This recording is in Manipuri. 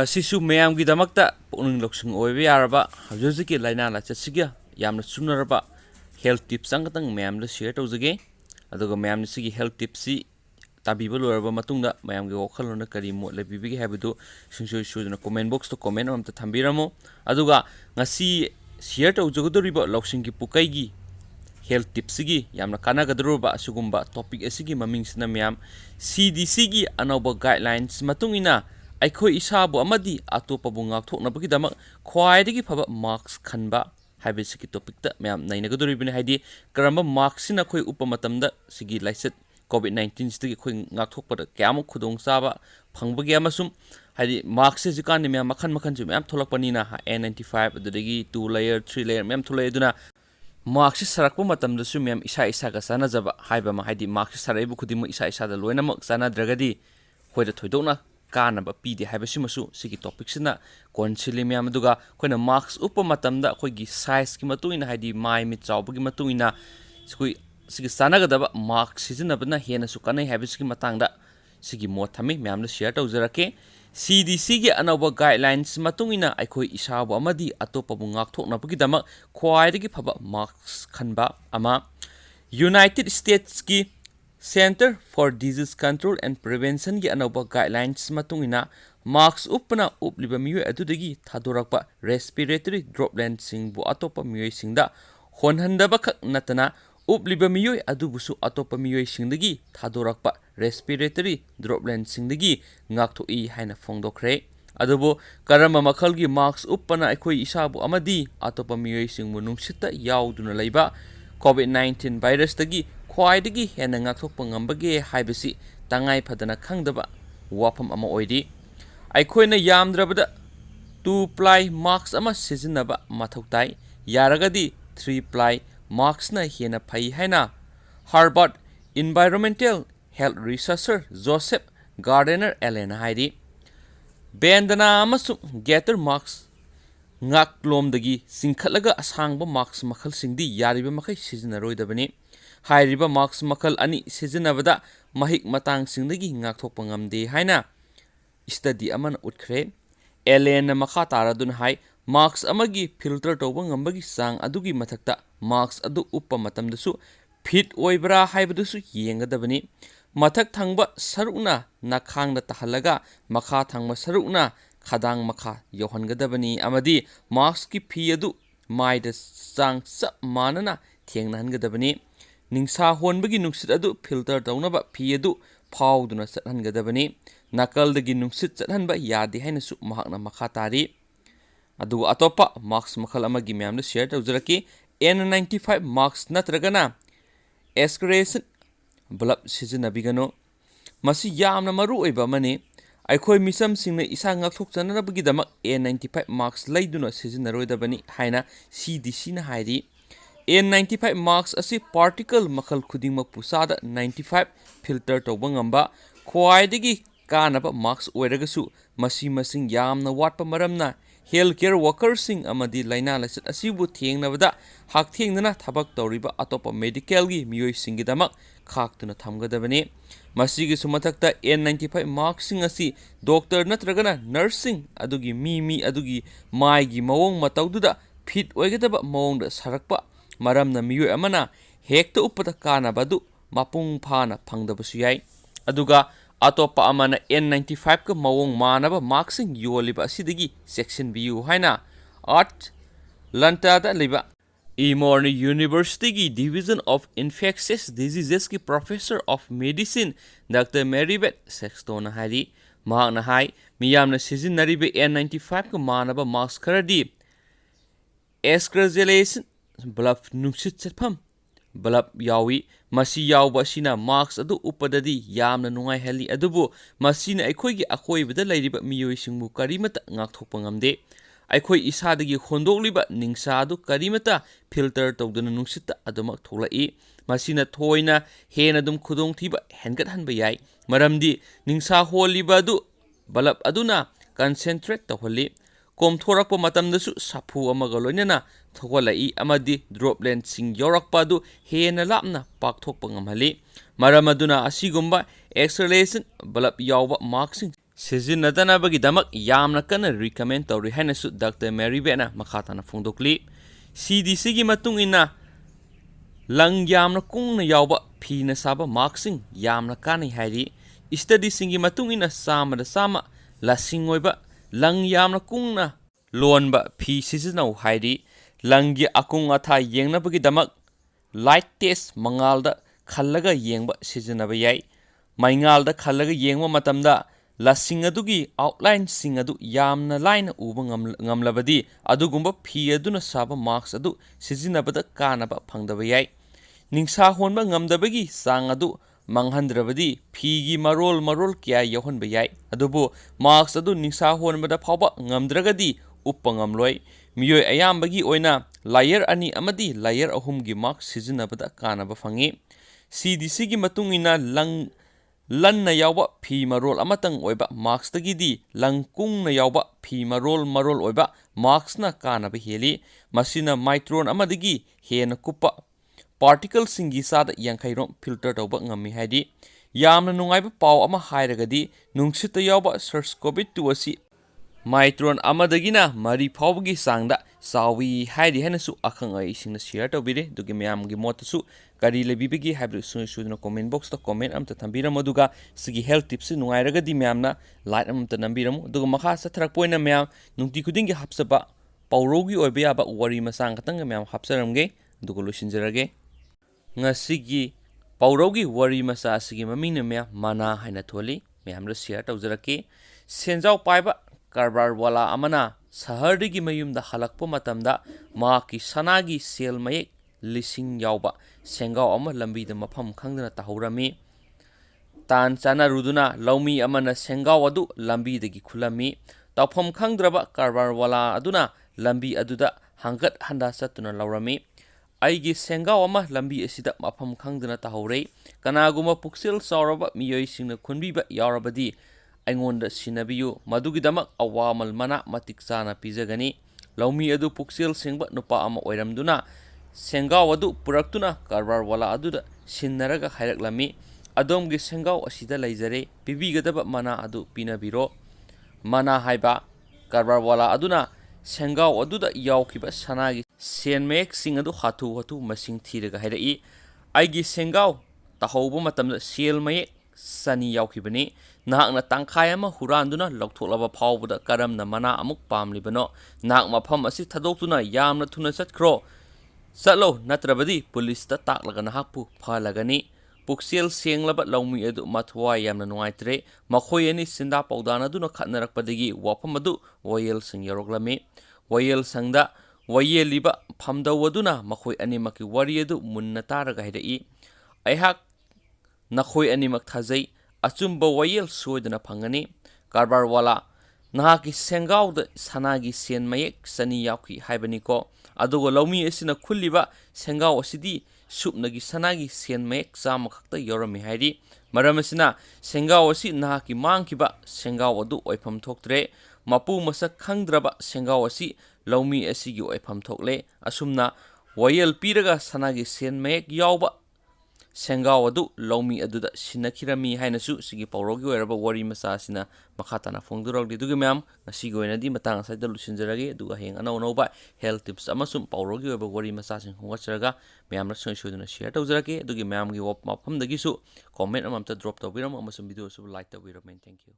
Sisu mayam gidamakta puning loksing oibe yaraba hajuziki laina la chatsiga yamna sunaraba health tips angatang mayam la share tawjage aduga mayam ni sigi health tips si tabiba loraba matungda mayam gi wakhalona kari mo lebibigi habidu singsoi suduna comment box to comment amta thambiramo aduga ngasi share tawjagudoriba loksing gi pukai gi health tips gi yamna kanagadruba asugumba topic asigi mamingsna mayam CDC gi anauba guidelines matungina Aikoi isabu amadi atopabu ngakthoknabagidama khwaidagi phaba marks khanba haibisiki topic ta mayam nainagadoribine haidi karamba marks sina khoi upamatamda sigi laiset covid-19 stigi khoi ngakthokpada kyamu khudong saba phangbagi amasum haidi marks se jikani mayam makhan ju mayam tholakpanina N-95 adudagi 2 layer 3 layer mayam tholai aduna marks sarakpa matamda su mayam isa ga sana jaba haiba ma haidi marks saraibu khudimo isa da loina mak sana dragadi khoida thoidona Kana pidi habasimasu sigi topic sina consilim yamaduga koina marks upa matamda khoigi size ki matuina haidi mai mi chawbagi matuina sigi sanagadaba marks sizinabna hena su kanai habisiki matangda sigi mo thami myamna share tawjarake CDC gi anauba guidelines matungina aikoi isabu amadi atopabu ngakthoknabagi dama khwaidagi phaba marks khanba ama United States ki Center for Disease Control and Prevention gi anauba guidelines matungina marks upna upliba miyo adudagi thadorakpa respiratory droplet singbu atopa miyo singda honhandaba khak natana upliba miyo adubusu atopa miyo singdagi thadorakpa respiratory droplet singdagi ngakthoi haina phongdokre adubo karama makhalgi marks upna aikoi isabu amadi atopa miyo singbu nungsitta yauduna leiba COVID-19 virus dagi khwaidagi hena ngakthokpa ngambage haibasi tangai phadana khangdaba wafam ama oidi aikhoina yamdrabada 2 ply marks ama sijinaba mathautai yaragadi 3 ply marks na hena phai haina Harvard Environmental Health Researcher Joseph Gardner Allen haidi bandana amasu getter marks ngaklomdagi singkhatlaga asangba marks makhal singdi yariba makhai sijinaroidabani hairiba marks makhal ani sijinabada mahik matang singdagi ngakthokpa ngamde haina study amana utkhre Allen makha taradun hai marks amagi filter tawba ngambagi sang adugi mathakta marks adu uppa matamdasu fit oibra haibadusu yengadabani mathak thangba sarukna nakhangda tahalaga makha thangba sarukna khadang makha yohangadabani amadi marks ki phi adu maida sang sa manana thengnahangadabani ningsa honbagi nungsit adu filter tawnaba phi adu phawduna sathangadabani nakaldagi nungsit chathanba yadi haina su mahakna makha tari adu atopa marks makhal amagi myamna share tawjaraki N-95 marks natragana aspiration bulb Sijinabiganu masi yamna maru oiba mani aikoi misam singna isa ngakthok chanarabagi damak N-95 marks laiduna sijinaroidabani haina CDC na hairi N-95 marks asi particle makhal khudingmak pusada 95 filter tawba ngamba khwaidagi kanaba marks oiragasu masi masing yamna watpa maramna healthcare workers sing amadi laina lasat asibu thengnabada hakthengna thabak tawriba atopa medical gi miyoi singidamak khaktuna thamgadabani masigi sumathakta N-95 marks sing asi doctor natragana nursing adugi mi adugi mai gi mawong matawduda fit oigadaba mawongda sarakpa maramna miyoi amana hekta uppada kana badu mapung phana phangdabasu yai aduga atopa amana N-95 ka mawong manaba marksing yoliba asidagi section view haina art lantada liba Emory University ki Division of Infectious Diseases ki Professor of Medicine Dr. Marybeth Sexton hari mahakna hai miyamna sijinaribe N-95 ka manaba marks kharadi escrasylation bulb nungsit chatpham bulb yawi masi yawba sina marks adu upadadi yamna nungai heli adubu masina aikhoigi akoibada lairiba miyoi singmu karimata ngakthokpa ngamde aikoi isadagi khondokliba ningsa adu karimata filter tawduna nungsita adumak tholai masina thoina hena dum khudong thiba hengat hanba yai maramdi ningsa holiba adu bulb aduna concentrate tawhali komthorakpa matamdasu sapu amaga loinana thogolai amadi droplet sing yorakpa du hena lapna pakthokpa ngamhali maramaduna asigumba acceleration bulb yawba marksing ꯁꯤꯖꯤꯟꯅꯗꯅꯕꯒꯤꯗꯃꯛ ꯌꯥꯝꯅ ꯀꯟꯅ ꯔꯤꯀꯃꯦꯟ ꯇꯧꯔꯤ ꯍꯥꯏꯅꯁꯨ ꯗꯥꯛꯇꯔ ꯃꯦꯔꯤꯕꯦꯠꯅ ꯃꯈꯥ ꯇꯥꯅ ꯐꯣꯡꯗꯣꯛꯂꯤ꯫ CDCꯒꯤ ꯃꯇꯨꯡ ꯏꯟꯅ ꯂꯪ ꯌꯥꯝꯅ ꯀꯨꯡꯅ ꯌꯥꯎꯕ ꯐꯤꯅ ꯁꯥꯕ ꯃꯥꯛꯁꯁꯤꯡ ꯌꯥꯝꯅ ꯀꯥꯟꯅꯩ ꯍꯥꯏꯔꯤ꯫ ꯁ꯭ꯇꯗꯤꯁꯤꯡꯒꯤ ꯃꯇꯨꯡ ꯏꯟꯅ 100% ꯂꯁꯤꯡ ꯑꯣꯏꯕ ꯂꯪ ꯌꯥꯝꯅ ꯀꯨꯡꯅ ꯂꯣꯟꯕ ꯐꯤ ꯁꯤꯖꯤꯟꯅꯧ ꯍꯥꯏꯔꯤ꯫ ꯂꯪꯒꯤ ꯑꯀꯨꯡ ꯑꯊꯥ ꯌꯦꯡꯅꯕꯒꯤꯗꯃꯛ ꯂꯥꯏꯠ ꯇꯦꯁ ꯃꯉꯥꯜꯗ ꯈꯜꯂꯒ ꯌꯦꯡꯕ ꯁꯤꯖꯤꯟꯅꯕ ꯌꯥꯏ꯫ ꯃꯩꯉꯥꯜꯗ ꯈꯜꯂꯒ ꯌꯦꯡꯕ ꯃꯇꯝꯗ ꯂꯁꯤꯡ ꯑꯗꯨꯒꯤ ꯑꯥꯎꯠꯂꯥꯏꯟꯁꯤꯡ ꯑꯗꯨ ꯌꯥꯝꯅ ꯂꯥꯏꯅ ꯎꯕ ꯉꯝꯂꯕꯗꯤ ꯑꯗꯨꯒꯨꯝꯕ ꯐꯤ ꯑꯗꯨꯅ ꯁꯥꯕ ꯃꯥꯛꯁ ꯑꯗꯨ ꯁꯤꯖꯤꯟꯅꯕꯗ ꯀꯥꯟꯅꯕ ꯐꯪꯗꯕ ꯌꯥꯏ꯫ ꯅꯤꯡꯁꯥ ꯍꯣꯟꯕ ꯉꯝꯗꯕꯒꯤ ꯆꯥꯡ ꯑꯗꯨ ꯃꯥꯡꯍꯟꯗ꯭ꯔꯕꯗꯤ ꯐꯤꯒꯤ ꯃꯔꯣꯜ ꯀꯌꯥ ꯌꯥꯎꯍꯟꯕ ꯌꯥꯏ, ꯑꯗꯨꯕꯨ ꯃꯥꯛꯁ ꯑꯗꯨ ꯅꯤꯡꯁꯥ ꯍꯣꯟꯕꯗ ꯐꯥꯎꯕ ꯉꯝꯗ꯭ꯔꯒꯗꯤ ꯎꯞꯄ ꯉꯝꯂꯣꯏ꯫ ꯃꯤꯑꯣꯏ ꯑꯌꯥꯝꯕꯒꯤ ꯑꯣꯏꯅ ꯂꯥꯌꯔ 2 ꯑꯃꯗꯤ ꯂꯥꯌꯔ 3ꯒꯤ ꯃꯥꯛꯁ ꯁꯤꯖꯤꯟꯅꯕꯗ ꯀꯥꯟꯅꯕ ꯐꯪꯏ꯫ CDCꯒꯤ ꯃꯇꯨꯡ ꯏꯟꯅ ꯂꯟꯅ ꯌꯥꯎꯕ ꯐꯤ ꯃꯔꯣꯜ ꯑꯃꯇꯪ ꯑꯣꯏꯕ ꯃꯥꯛꯁꯇꯒꯤꯗꯤ ꯂꯪ ꯀꯨꯡꯅ ꯌꯥꯎꯕ ꯐꯤ ꯃꯔꯣꯜ ꯑꯣꯏꯕ ꯃꯥꯛꯁꯅ ꯀꯥꯟꯅꯕ ꯍꯦꯜꯂꯤ꯫ ꯃꯁꯤꯅ ꯃꯥꯏꯀ꯭ꯔꯣꯟ ꯑꯃꯗꯒꯤ ꯍꯦꯟꯅ ꯀꯨꯞꯄ ꯄꯥꯔꯇꯤꯀꯜꯁꯤꯡꯒꯤ 50% ꯐꯤꯜꯇꯔ ꯇꯧꯕ ꯉꯝꯃꯤ ꯍꯥꯏꯔꯤ꯫ ꯌꯥꯝꯅ ꯅꯨꯡꯉꯥꯏꯕ ꯄꯥꯎ ꯑꯃ ꯍꯥꯏꯔꯒꯗꯤ ꯅꯨꯡꯁꯤꯠꯇ ꯌꯥꯎꯕ SARS-CoV-2 ꯑꯁꯤ ꯃꯥꯏꯀ꯭ꯔꯣꯟ 1ꯗꯒꯤꯅ 3 ꯐꯥꯎꯕꯒꯤ ꯆꯥꯡꯗ ꯆꯥꯎꯏ ꯍꯥꯏꯔꯤ ꯍꯥꯏꯅꯁꯨ ꯑꯈꯪ ꯑꯍꯩꯁꯤꯡꯅ ꯁꯤꯌꯔ ꯇꯧꯕꯤꯔꯤ꯫ ꯑꯗꯨꯒꯤ ꯃꯌꯥꯝꯒꯤ ꯃꯣꯠꯇꯁꯨ ꯀꯔꯤ ꯂꯩꯕꯤꯕꯒꯦ ꯍꯥꯏꯕꯗꯨ ꯁꯣꯏꯗꯅ ꯀꯣꯃꯦꯟ ꯕꯣꯛꯁꯇ ꯀꯣꯃꯦꯟ ꯑꯃꯇ ꯊꯝꯕꯤꯔꯝꯃꯨ, ꯑꯗꯨꯒ ꯁꯤꯒꯤ ꯍꯦꯜꯊ ꯇꯤꯞꯁꯤ ꯅꯨꯡꯉꯥꯏꯔꯒꯗꯤ ꯃꯌꯥꯝꯅ ꯂꯥꯏꯛ ꯑꯃꯇ ꯅꯝꯕꯤꯔꯝꯃꯨ꯫ ꯑꯗꯨꯒ ꯃꯈꯥ ꯆꯠꯊꯔꯛꯄ ꯑꯣꯏꯅ ꯃꯌꯥꯝ ꯅꯨꯡꯇꯤ ꯈꯨꯗꯤꯡꯒꯤ ꯍꯥꯞꯆꯕ ꯄꯥꯎꯔꯧꯒꯤ ꯑꯣꯏꯕ ꯌꯥꯕ ꯋꯥꯔꯤ ꯃꯆꯥ ꯈꯛꯇꯪꯒ ꯃꯌꯥꯝ ꯍꯥꯞꯆꯔꯝꯒꯦ, ꯑꯗꯨꯒ ꯂꯣꯏꯁꯤꯟꯖꯔꯒꯦ꯫ ꯉꯁꯤꯒꯤ ꯄꯥꯎꯔꯧꯒꯤ ꯋꯥꯔꯤ ꯃꯆꯥ ꯑꯁꯤꯒꯤ ꯃꯃꯤꯡꯅ ꯃꯌꯥꯝ ꯃꯅꯥ ꯍꯥꯏꯅ ꯊꯣꯜꯂꯤ꯫ ꯃꯌꯥꯝꯗ ꯁꯤꯌꯔ ꯇꯧꯖꯔꯛꯀꯦ꯫ ꯁꯦꯟꯖꯥꯎ ꯄꯥꯏꯕ ꯀꯔꯕꯥꯔ ꯋꯥꯂꯥ ꯑꯃꯅ ꯁꯍꯔꯗꯒꯤ ꯃꯌꯨꯝꯗ ꯍꯜꯂꯛꯄ ꯃꯇꯝꯗ ꯃꯍꯥꯛꯀꯤ ꯁꯅꯥꯒꯤ ꯁꯦꯜ ꯃꯌꯦꯛ 1000 ꯌꯥꯎꯕ ꯁꯦꯡꯒꯥꯎ ꯑꯃ ꯂꯝꯕꯤꯗ ꯃꯐꯝ ꯈꯪꯗꯅ ꯇꯥꯍꯧꯔꯝꯃꯤ꯫ ꯇꯥꯟ ꯆꯥꯅꯔꯨꯗꯨꯅ ꯂꯧꯃꯤ ꯑꯃꯅ ꯁꯦꯡꯒꯥꯎ ꯑꯗꯨ ꯂꯝꯕꯤꯗꯒꯤ ꯈꯨꯜꯂꯝꯃꯤ꯫ ꯇꯧꯐꯝ ꯈꯪꯗ꯭ꯔꯕ ꯀꯔꯕꯥꯔ ꯋꯥꯂꯥ ꯑꯗꯨꯅ ꯂꯝꯕꯤ ꯑꯗꯨꯗ ꯍꯪꯒꯠ ꯍꯟꯗꯥ ꯆꯠꯇꯨꯅ ꯂꯧꯔꯝꯃꯤ꯫ ꯑꯩꯒꯤ ꯁꯦꯡꯒꯥꯎ ꯑꯃ ꯂꯝꯕꯤ ꯑꯁꯤꯗ ꯃꯐꯝ ꯈꯪꯗꯅ ꯇꯥꯍꯧꯔꯦ꯫ ꯀꯅꯥꯒꯨꯝꯕ ꯄꯨꯛꯆꯦꯜ ꯆꯥꯎꯔꯕ ꯃꯤꯑꯣꯏꯁꯤꯡꯅ ꯈꯨꯟꯕꯤꯕ ꯌꯥꯎꯔꯕꯗꯤ ꯑꯩꯉꯣꯟꯗ ꯁꯤꯟꯅꯕꯤꯌꯨ, ꯃꯗꯨꯒꯤꯗꯃꯛ ꯑꯋꯥꯃꯜ ꯃꯅꯥ ꯃꯇꯤꯛ ꯆꯥꯅ ꯄꯤꯖꯒꯅꯤ꯫ ꯂꯧꯃꯤ ꯑꯗꯨ ꯄꯨꯛꯆꯦꯜ ꯁꯦꯡꯕ ꯅꯨꯄꯥ ꯑꯃ ꯑꯣꯏꯔꯝꯗꯨꯅ ꯁꯦꯡꯒꯥꯎ ꯑꯗꯨ ꯄꯨꯔꯛꯇꯨꯅ ꯀꯔꯕꯥꯔ ꯋꯥꯂꯥ ꯑꯗꯨꯗ ꯁꯤꯟꯅꯔꯒ ꯍꯥꯏꯔꯛꯂꯝꯃꯤ, ꯑꯗꯣꯝꯒꯤ ꯁꯦꯡꯒꯥꯎ ꯑꯁꯤꯗ ꯂꯩꯖꯔꯦ, ꯄꯤꯕꯤꯒꯗꯕ ꯃꯅꯥ ꯑꯗꯨ ꯄꯤꯅꯕꯤꯔꯣ꯫ ꯃꯅꯥ ꯍꯥꯏꯕ ꯀꯔꯕꯥꯔ ꯋꯥꯂꯥ ꯑꯗꯨꯅ ꯁꯦꯡꯒꯥꯎ ꯑꯗꯨꯗ ꯌꯥꯎꯈꯤꯕ ꯁꯅꯥꯒꯤ ꯁꯦꯟ ꯃꯌꯦꯛꯁꯤꯡ ꯑꯗꯨ ꯍꯥꯊꯨ ꯃꯁꯤꯡ ꯊꯤꯔꯒ ꯍꯥꯏꯔꯛꯏ꯫ ꯑꯩꯒꯤ ꯁꯦꯡꯒꯥꯎ ꯇꯥꯍꯧꯕ ꯃꯇꯝꯗ ꯁꯦꯜ ꯃꯌꯦꯛ 2 ꯌꯥꯎꯈꯤꯕꯅꯤ꯫ ꯅꯍꯥꯛꯅ ꯇꯪꯈꯥꯏ ꯑꯃ ꯍꯨꯔꯥꯟꯗꯨꯅ ꯂꯧꯊꯣꯛꯂꯕ ꯐꯥꯎꯕꯗ ꯀꯔꯝꯅ ꯃꯅꯥ ꯑꯃꯨꯛ ꯄꯥꯝꯂꯤꯕꯅꯣ? ꯅꯍꯥꯛ ꯃꯐꯝ ꯑꯁꯤ ꯊꯥꯗꯣꯛꯇꯨꯅ ꯌꯥꯝꯅ ꯊꯨꯅ ꯆꯠꯂꯣ, ꯅꯠꯇ꯭ꯔꯕꯗꯤ ꯄꯨꯂꯤꯁꯇ ꯇꯥꯛꯂꯒ ꯅꯍꯥꯛꯄꯨ ꯐꯥꯍꯜꯂꯒꯅꯤ꯫ ꯄꯨꯛꯆꯦꯜ ꯁꯦꯡꯂꯕ ꯂꯧꯃꯤ ꯑꯗꯨ ꯃꯊꯋꯥꯏ ꯌꯥꯝꯅ ꯅꯨꯡꯉꯥꯏꯇ꯭ꯔꯦ꯫ ꯃꯈꯣꯏ ꯑꯅꯤ ꯁꯤꯟꯗꯥ ꯄꯥꯎꯗꯥꯅꯗꯨꯅ ꯈꯠꯅꯔꯛꯄꯗꯒꯤ ꯋꯥꯐꯝ ꯑꯗꯨ ꯋꯥꯌꯦꯜꯁꯪ ꯌꯧꯔꯛꯂꯝꯃꯤ꯫ ꯋꯥꯌꯦꯜꯁꯪꯗ ꯋꯥꯌꯦꯜꯂꯤꯕ ꯐꯝꯗꯧ ꯑꯗꯨꯅ ꯃꯈꯣꯏ ꯑꯅꯤꯃꯛꯀꯤ ꯋꯥꯔꯤ ꯑꯗꯨ ꯃꯨꯟꯅ ꯇꯥꯔꯒ ꯍꯥꯏꯔꯛꯏ, ꯑꯩꯍꯥꯛ ꯅꯈꯣꯏ ꯑꯅꯤꯃꯛ ꯊꯥꯖꯩ, ꯑꯆꯨꯝꯕ ꯋꯥꯌꯦꯜ ꯁꯣꯏꯗꯅ ꯐꯪꯒꯅꯤ꯫ ꯀꯔꯕꯥꯔ ꯋꯥꯂꯥ, ꯅꯍꯥꯛꯀꯤ ꯁꯦꯡꯒꯥꯎꯗ ꯁꯅꯥꯒꯤ ꯁꯦꯟ ꯃꯌꯦꯛ 2 ꯌꯥꯎꯈꯤ ꯍꯥꯏꯕꯅꯤꯀꯣ? ꯑꯗꯨꯒ ꯂꯧꯃꯤ ꯑꯁꯤꯅ ꯈꯨꯜꯂꯤꯕ ꯁꯦꯡꯒꯥꯎ ꯑꯁꯤꯗꯤ ꯁꯨꯞꯅꯒꯤ ꯁꯅꯥꯒꯤ ꯁꯦꯟ ꯃꯌꯦꯛ 100 ꯈꯛꯇ ꯌꯥꯎꯔꯝꯃꯤ ꯍꯥꯏꯔꯤ꯫ ꯃꯔꯝ ꯑꯁꯤꯅ ꯁꯦꯡꯒꯥꯎ ꯑꯁꯤ ꯅꯍꯥꯛꯀꯤ ꯃꯥꯡꯈꯤꯕ ꯁꯦꯡꯒꯥꯎ ꯑꯗꯨ ꯑꯣꯏꯐꯝ ꯊꯣꯛꯇ꯭ꯔꯦ꯫ ꯃꯄꯨ ꯃꯁꯛ ꯈꯪꯗ꯭ꯔꯕ ꯁꯦꯡꯒꯥꯎ ꯑꯁꯤ ꯂꯧꯃꯤ ꯑꯁꯤꯒꯤ ꯑꯣꯏꯐꯝ ꯊꯣꯛꯂꯦ꯫ ꯑꯁꯨꯝꯅ ꯋꯥꯌꯦꯜ ꯄꯤꯔꯒ ꯁꯅꯥꯒꯤ ꯁꯦꯟ ꯃꯌꯦꯛ ꯌꯥꯎꯕ ꯁꯦꯡꯒꯥꯎ ꯑꯗꯨ ꯂꯧꯃꯤ ꯑꯗꯨꯗ ꯁꯤꯟꯅꯈꯤꯔꯝꯃꯤ ꯍꯥꯏꯅꯁꯨ ꯁꯤꯒꯤ ꯄꯥꯎꯔꯧꯒꯤ ꯑꯣꯏꯔꯕ ꯋꯥꯔꯤ ꯃꯆꯥ ꯑꯁꯤꯅ ꯃꯈꯥ ꯇꯥꯅ ꯐꯣꯡꯗꯣꯔꯛꯂꯤ꯫ ꯑꯗꯨꯒ ꯃꯌꯥꯝ ꯉꯁꯤꯒꯤ ꯑꯣꯏꯅꯗꯤ ꯃꯇꯥꯡ ꯑꯁꯤꯗ ꯂꯣꯏꯁꯤꯟꯖꯔꯒꯦ, ꯑꯗꯨꯒ ꯍꯌꯦꯡ ꯑꯅꯧꯕ ꯍꯦꯜꯊ ꯇꯤꯞꯁ ꯑꯃꯁꯨꯡ ꯄꯥꯎꯔꯧꯒꯤ ꯑꯣꯏꯕ ꯋꯥꯔꯤ ꯃꯆꯥꯁꯤꯡ ꯈꯣꯝꯒꯠꯆꯔꯒ ꯃꯌꯥꯝꯅ ꯁꯣꯏꯗꯅ ꯁꯤꯌꯔ ꯇꯧꯖꯔꯛꯀꯦ꯫ ꯑꯗꯨꯒꯤ ꯃꯌꯥꯝꯒꯤ ꯃꯐꯝꯗꯒꯤꯁꯨ ꯀꯣꯃꯦꯟ ꯑꯃꯝꯇ ꯗ꯭ꯔꯣꯞ ꯇꯧꯕꯤꯔꯝꯃꯨ, ꯑꯃꯁꯨꯡ ꯚꯤꯗꯤꯑꯣꯁꯤꯕꯨ ꯂꯥꯏꯛ ꯇꯧꯕꯤꯔꯝꯃꯦ꯫ Thank U.